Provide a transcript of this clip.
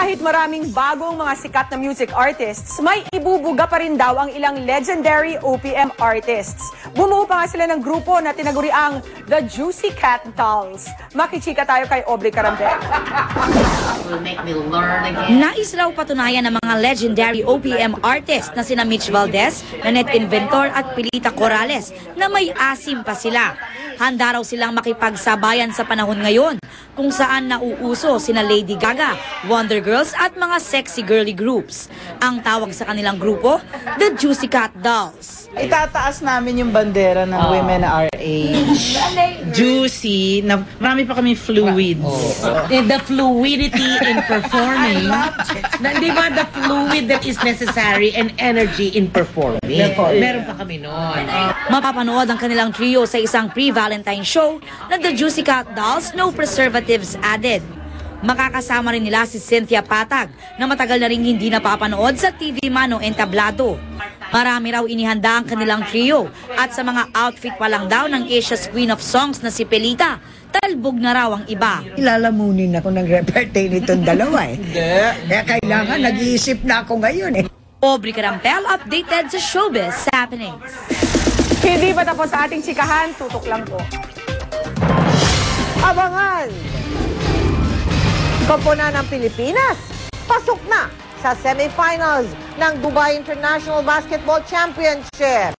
Kahit maraming bagong mga sikat na music artists, may ibubuga pa rin daw ang ilang legendary OPM artists. Bumuo pa nga sila ng grupo na tinaguriang The Juicy Cat Dolls. Makichika tayo kay Aubrey Carambel. Nais raw patunayan ng mga legendary OPM artists na sina Mitch Valdez, Nanette Inventor at Pilita Corrales na may asim pa sila. Handa raw silang makipagsabayan sa panahon ngayon kung saan nauuso sina Lady Gaga, Wonder Girls at mga sexy girly groups. Ang tawag sa kanilang grupo, The Juicy Cat Dolls. Itataas namin yung bandera ng women our age. Juicy, na marami pa kami fluids. The fluidity in performing. Di ba the fluid that is necessary and energy in performing? Meron pa kami noon. Mapapanood ang kanilang trio sa isang pre-Valentine show na The Juicy Cat Dolls, No Preservatives Added. Makakasama rin nila si Cynthia Patag na matagal na rin hindi napapanood sa TV Manong Entablado. Marami raw inihanda ang kanilang trio at sa mga outfit pa lang daw ng Asia's Queen of Songs na si Pilita, talbog na raw ang iba. Ilalamunin ako ng repertoire nitong dalawa eh. Kaya kailangan nag-iisip na ako ngayon eh. Aubrey Carampel, updated sa Showbiz Happenings. Hindi pa tapos sa ating chikahan, tutok lang po. Abangan! Koponan ng Pilipinas, pasok na sa semifinals ng Dubai International Basketball Championship.